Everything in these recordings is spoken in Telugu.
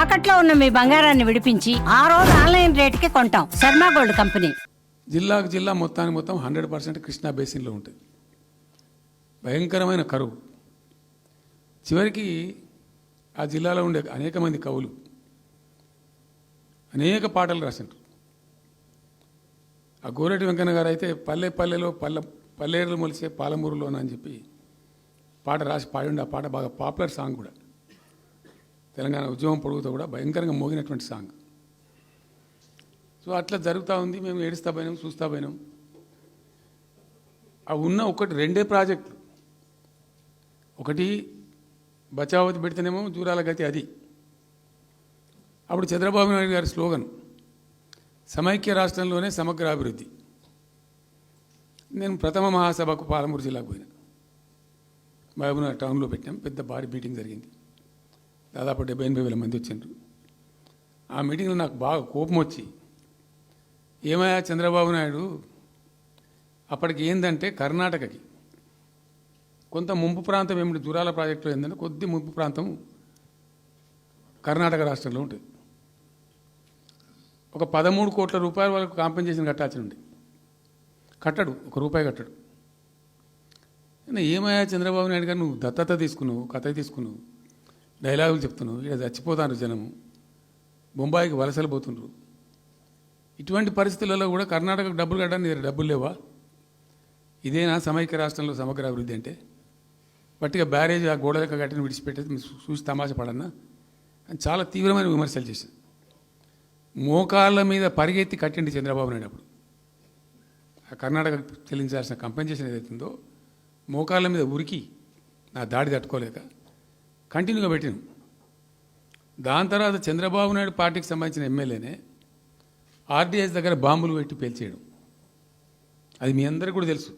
తాకట్లో ఉన్న మీ బంగారాన్ని విడిపించి ఆ రోజు ఆన్లైన్ రేటుకి కొంటాం. Sharma gold company. జిల్లాకు జిల్లా మొత్తానికి మొత్తం 100% కృష్ణా బేసిన్లో ఉంటుంది. భయంకరమైన కరువు. చివరికి ఆ జిల్లాలో ఉండే అనేక మంది కవులు అనేక పాటలు రాసిండ్రు. ఆ గోరెటి వెంకన్న గారు అయితే పల్లె పల్లెలో పల్లెర్లు మొలిసే పాలమూరులోన అని చెప్పి పాట రాసి పాడిండి. ఆ పాట బాగా పాపులర్ సాంగ్ కూడా, తెలంగాణ ఉద్యమం పొడుగుతో కూడా భయంకరంగా మోగినటువంటి సాంగ్. సో అట్లా జరుగుతూ ఉంది. మేము ఏడుస్తా పోయినాం, చూస్తా పోయినాం. ఆ ఉన్న ఒకటి రెండే ప్రాజెక్టులు, ఒకటి బచావతి పెడితేనేమో జూరాల గతి అది. అప్పుడు చంద్రబాబు నాయుడు గారి స్లోగన్ సమైక్య రాష్ట్రంలోనే సమగ్ర అభివృద్ధి. నేను ప్రథమ మహాసభకు పాలమూరు జిల్లాకు పోయినా. మహబూబ్నగర్ టౌన్లో పెట్టాం. పెద్ద భారీ మీటింగ్ జరిగింది. దాదాపు 70-80 వేల మంది వచ్చిండ్రు. ఆ మీటింగ్లో నాకు బాగా కోపం వచ్చి, ఏమయ్యా చంద్రబాబు నాయుడు, అప్పటికి ఏంటంటే కర్ణాటకకి కొంత ముంపు ప్రాంతం ఏమిటి, జూరాల ప్రాజెక్టులో ఏంటంటే కొద్ది ముంపు ప్రాంతం కర్ణాటక రాష్ట్రంలో ఉంటుంది. ఒక 13 కోట్ల రూపాయల వరకు కాంపెన్సేషన్ కట్టాల్సి ఉండి కట్టడు, ₹1 కట్టడు. ఏమయ్యా చంద్రబాబు నాయుడు గారు, నువ్వు దత్తత తీసుకున్నావు, కథ తీసుకున్నావు, డైలాగులు చెప్తున్నావు, ఇక్కడ చచ్చిపోతాను జనము, బొంబాయికి వలసలు పోతుండ్రు. ఇటువంటి పరిస్థితులలో కూడా కర్ణాటకకు డబ్బులు కట్టడానికి డబ్బులు లేవా? ఇదేనా సమైక్య రాష్ట్రంలో సమగ్ర అభివృద్ధి అంటే? పట్టిగా బ్యారేజ్ ఆ గోడలక కట్టిన విడిచిపెట్టేది చూసి తమాషా పడన్నా అని చాలా తీవ్రమైన విమర్శలు చేశాను. మోకాళ్ళ మీద పరిగెత్తి కట్టిండి చంద్రబాబు నాయుడు. అప్పుడు ఆ కర్ణాటక చెల్లించాల్సిన కంపెన్సేషన్ ఏదైతుందో మోకాళ్ళ మీద ఉరికి నా దాడి తట్టుకోలేక కంటిన్యూగా పెట్టాను. దాని తర్వాత చంద్రబాబు నాయుడు పార్టీకి సంబంధించిన ఎమ్మెల్యేనే ఆర్డీఎస్ దగ్గర బాంబులు పెట్టి పేల్చేయడం, అది మీ అందరికీ కూడా తెలుసు.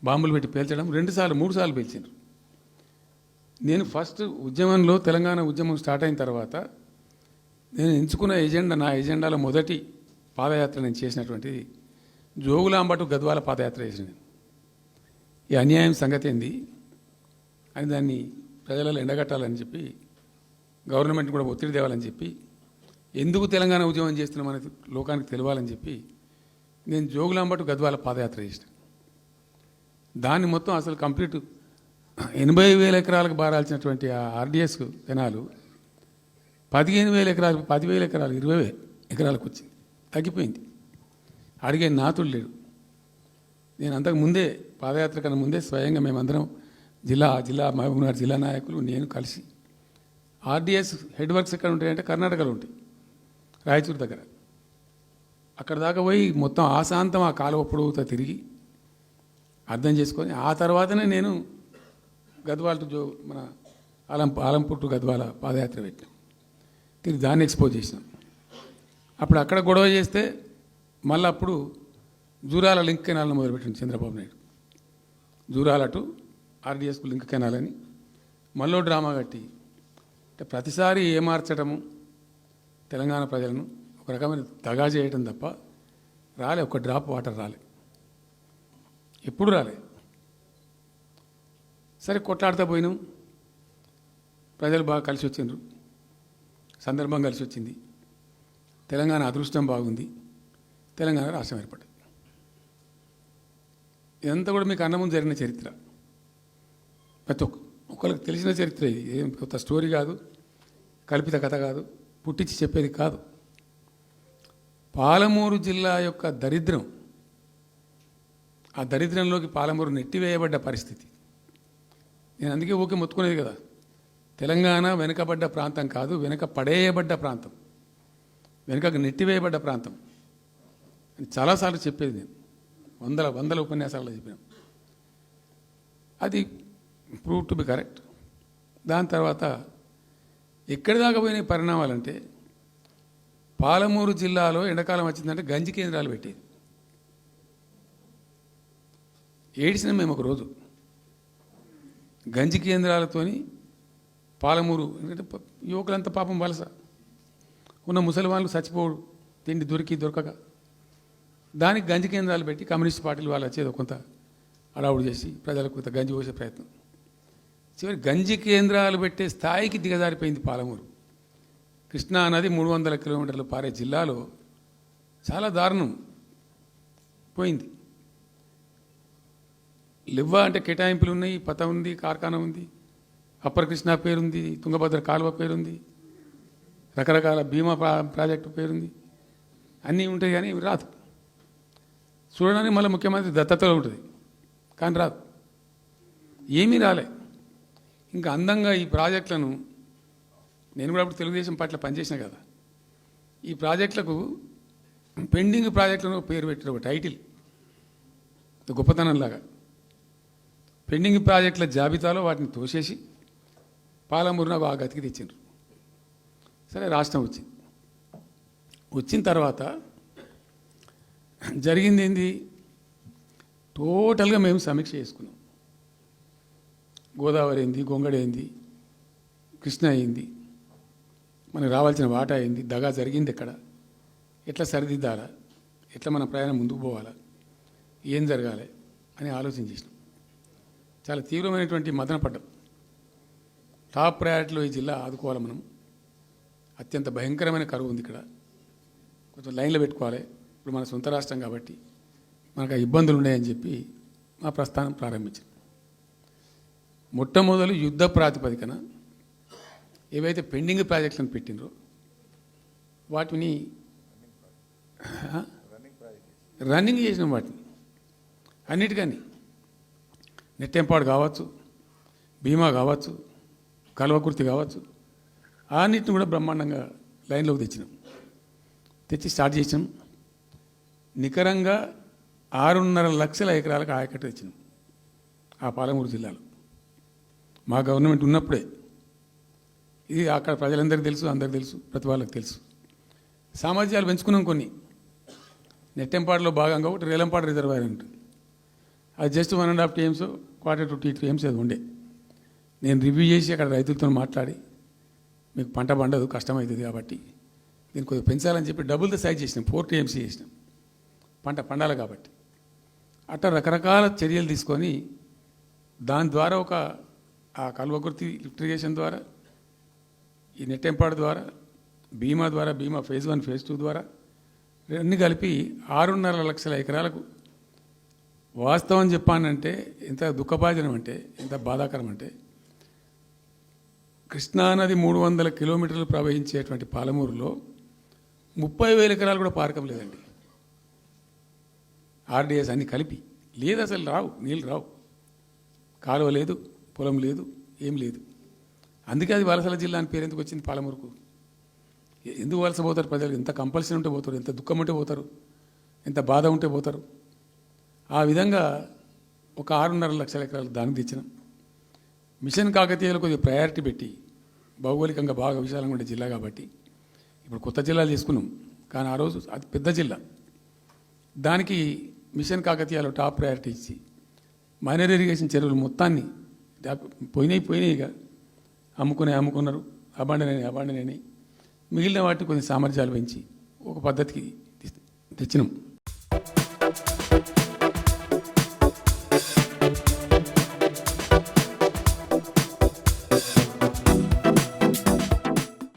బాంబులు పెట్టి పేల్చడం 2 సార్లు 3 సార్లు పేల్చారు. నేను ఫస్ట్ ఉద్యమంలో, తెలంగాణ ఉద్యమం స్టార్ట్ అయిన తర్వాత నేను ఎంచుకున్న ఎజెండా, నా ఎజెండాలో మొదటి పాదయాత్ర నేను చేసినటువంటిది జోగులాంబ టు గద్వాల పాదయాత్ర చేసిన. ఈ అన్యాయం సంగతి ఏంది అని దాన్ని ప్రజలలో ఎండగట్టాలని చెప్పి, గవర్నమెంట్ కూడా ఒత్తిడి తేవాలని చెప్పి, ఎందుకు తెలంగాణ ఉద్యమం చేస్తున్నామనేది లోకానికి తెలియాలని చెప్పి నేను జోగులాంబ టు గద్వాల పాదయాత్ర చేసిన. దాన్ని మొత్తం అసలు కంప్లీట్ 80,000 ఎకరాలకు బారాల్సినటువంటి ఆ ఆర్డీఎస్ కెనాలు 15,000 ఎకరాలకు, 10,000 ఎకరాలు, 20,000 ఎకరాలకు వచ్చింది, తగ్గిపోయింది. అడిగే నాతుడు లేడు. నేను అంతకు ముందే, పాదయాత్ర కన్నా ముందే స్వయంగా మేమందరం జిల్లా మహబూబ్నగర్ జిల్లా నాయకులు నేను కలిసి, ఆర్డీఎస్ హెడ్ వర్క్స్ ఎక్కడ ఉంటాయంటే కర్ణాటకలో ఉంటాయి, రాయచూరు దగ్గర. అక్కడ దాకా పోయి మొత్తం ఆశాంతం ఆ కాలువ పొడవుతో తిరిగి అర్థం చేసుకొని ఆ తర్వాతనే నేను గద్వాల టు మన ఆలంపూర్ టు గద్వాల పాదయాత్ర పెట్టాం. తిరిగి దాన్ని ఎక్స్పోజ్ చేసినాం. అప్పుడు అక్కడ గొడవ చేస్తే మళ్ళీ అప్పుడు జూరాల లింక్ కెనాల్ను మొదలుపెట్టింది చంద్రబాబు నాయుడు. జూరాల టు ఆర్డీఎస్కు లింక్ కెనాల్ అని మళ్ళీ డ్రామా కట్టి, అంటే ప్రతిసారి ఏమార్చడము, తెలంగాణ ప్రజలను ఒక రకమైన దగా చేయటం తప్ప రాలే, ఒక డ్రాప్ వాటర్ రాలే, ఎప్పుడు రాలే. సరే కొట్లాడుతూ పోయినాం. ప్రజలు బాగా కలిసి వచ్చిండ్రు, సందర్భం కలిసి వచ్చింది, తెలంగాణ అదృష్టం బాగుంది, తెలంగాణ రాష్ట్రం ఏర్పడింది. ఇదంతా కూడా మీకు అన్నముందు జరిగిన చరిత్ర, ప్రతి ఒక్కరికి తెలిసిన చరిత్ర. ఇది ఏం కొత్త స్టోరీ కాదు, కల్పిత కథ కాదు, పుట్టించి చెప్పేది కాదు. పాలమూరు జిల్లా యొక్క దరిద్రం, ఆ దరిద్రంలోకి పాలమూరు నెట్టివేయబడ్డ పరిస్థితి. నేను అందుకే ఊకే మొత్తుకునేది కదా, తెలంగాణ వెనుకబడ్డ ప్రాంతం కాదు, వెనుక పడేయబడ్డ ప్రాంతం, వెనుకకు నెట్టివేయబడ్డ ప్రాంతం అని చాలాసార్లు చెప్పేది. నేను వందల ఉపన్యాసాలలో చెప్పినాం. అది ప్రూవ్ టు బి కరెక్ట్. దాని తర్వాత ఎక్కడి దాకా పోయిన పరిణామాలంటే, పాలమూరు జిల్లాలో ఎండాకాలం వచ్చిందంటే గంజి కేంద్రాలు పెట్టేది. ఏడిసినాం మేము ఒకరోజు. గంజి కేంద్రాలతోని పాలమూరు, ఎందుకంటే యువకులంతా పాపం వలస ఉన్న ముసలి వాళ్ళు చచ్చిపోడు, తిండి దొరకక, దానికి గంజి కేంద్రాలు పెట్టి కమ్యూనిస్ట్ పార్టీలు వాళ్ళు వచ్చేది కొంత అడావుడు చేసి ప్రజలకు కొంత గంజి పోసే ప్రయత్నం. చివరి గంజి కేంద్రాలు పెట్టే స్థాయికి దిగజారిపోయింది పాలమూరు. కృష్ణా నది 300 కిలోమీటర్లు పారే జిల్లాలో చాలా దారుణం పోయింది. లివ్వా అంటే కేటాయింపులు ఉన్నాయి, పత ఉంది, కార్ఖానా ఉంది, అప్పర్ కృష్ణా పేరుంది, తుంగభద్ర కాలువ పేరుంది, రకరకాల భీమా ప్రాజెక్టు పేరుంది, అన్నీ ఉంటాయి కానీ ఇవి రాదు. చూడడానికి మళ్ళీ ముఖ్యమంత్రి దత్తతలో ఉంటుంది కానీ రాదు, ఏమీ రాలే. ఇంకా అందంగా ఈ ప్రాజెక్టులను, నేను కూడా అప్పుడు తెలుగుదేశం పార్టీలో పనిచేసిన కదా, ఈ ప్రాజెక్టులకు పెండింగ్ ప్రాజెక్టులను పేరు పెట్టారు, ఒక టైటిల్ గొప్పతనంలాగా. పెండింగ్ ప్రాజెక్టుల జాబితాలో వాటిని తోసేసి పాలమూరున ఆ గతికి తెచ్చిండ్రు. సరే, రాష్ట్రం వచ్చింది. వచ్చిన తర్వాత జరిగింది ఏంది, టోటల్గా మేము సమీక్ష చేసుకున్నాం. గోదావరి ఏంది, గొంగడ ఏంది, కృష్ణ అయింది, మనకు రావాల్సిన వాటా అయింది, దగా జరిగింది ఎక్కడ, ఎట్లా సరిదిద్దాలా, ఎట్లా మన ప్రయాణం ముందుకు పోవాలా, ఏం జరగాలి అని ఆలోచన చేసినాం. చాలా తీవ్రమైనటువంటి మదన పడ్డం. టాప్ ప్రయారిటీలో ఈ జిల్లా ఆదుకోవాలి మనం. అత్యంత భయంకరమైన కరువు ఉంది ఇక్కడ, కొంచెం లైన్లో పెట్టుకోవాలి. ఇప్పుడు మన సొంత రాష్ట్రం కాబట్టి మనకు ఆ ఇబ్బందులు ఉన్నాయని చెప్పి మా ప్రస్థానం ప్రారంభించాం. మొట్టమొదలు యుద్ధ ప్రాతిపదికన ఏవైతే పెండింగ్ ప్రాజెక్టులను పెట్టినరో వాటిని రన్నింగ్ చేసినాం. వాటిని అన్నిటికని నెట్టెంపాడు కావచ్చు, భీమా కావచ్చు, కల్వకుర్తి కావచ్చు, అన్నిటిని కూడా బ్రహ్మాండంగా లైన్లోకి తెచ్చినాం. తెచ్చి స్టార్ట్ చేసినాం. నికరంగా 6.5 లక్షల ఎకరాలకు ఆయకట్టు తెచ్చినాం ఆ పాలమూరు జిల్లాలో. మా గవర్నమెంట్ ఉన్నప్పుడే. ఇది అక్కడ ప్రజలందరికీ తెలుసు, అందరికీ తెలుసు, ప్రతి వాళ్ళకి తెలుసు. సామర్థ్యాలు పెంచుకున్నాం కొన్ని. నెట్టెంపాడులో భాగంగా ఒకటి రేలంపాడు రిజర్వాయర్ ఉంటుంది. అది జస్ట్ 1.5 TMs, 1/4 to 2 TMs అది ఉండే. నేను రివ్యూ చేసి అక్కడ రైతులతో మాట్లాడి, మీకు పంట పండదు, కష్టమవుతుంది కాబట్టి దీన్ని కొద్దిగా పెంచాలని చెప్పి డబుల్ ద సైజ్ చేసినాం, 4 TMs చేసినాం, పంట పండాలి కాబట్టి. అట్లా రకరకాల చర్యలు తీసుకొని దాని ద్వారా ఆ కల్వకుర్తి లిఫ్టిగేషన్ ద్వారా, ఈ నెట్టెంపాడు ద్వారా, భీమా ద్వారా, భీమా phase 1, phase 2 ద్వారా అన్నీ కలిపి 6.5 లక్షల ఎకరాలకు. వాస్తవం చెప్పానంటే ఎంత దుఃఖభాజనం అంటే, ఎంత బాధాకరం అంటే, కృష్ణానది 300 కిలోమీటర్లు ప్రవహించేటువంటి పాలమూరులో 30,000 ఎకరాలు కూడా పారకం లేదండి. RDS అన్ని కలిపి లేదు, అసలు రావు, నీళ్ళు రావు, కాలువ లేదు, పొలం లేదు, ఏం లేదు. అందుకే అది వలసల జిల్లా అని పేరు ఎందుకు వచ్చింది పాలమూరుకు? ఎందుకు వలస పోతారు ప్రజలు? ఎంత కంపల్సరీ ఉంటే పోతారు, ఎంత దుఃఖం ఉంటే పోతారు, ఎంత బాధ ఉంటే పోతారు. ఆ విధంగా ఒక 6.5 లక్షల ఎకరాలు దానికి తెచ్చినాం. మిషన్ కాకతీయలో కొద్దిగా ప్రయారిటీ పెట్టి, భౌగోళికంగా బాగా విశాలంగా ఉండే జిల్లా కాబట్టి ఇప్పుడు కొత్త జిల్లాలు చేసుకున్నాం, కానీ ఆ రోజు అది పెద్ద జిల్లా. దానికి మిషన్ కాకతీయలో టాప్ ప్రయారిటీ ఇచ్చి మైనర్ ఇరిగేషన్ చెరువులు మొత్తాన్ని పోయినాయిగా అమ్ముకున్నారు, అబాండనని మిగిలిన వాటిని కొన్ని సామర్థ్యాలు పెంచి ఒక పద్ధతికి తెచ్చినాం.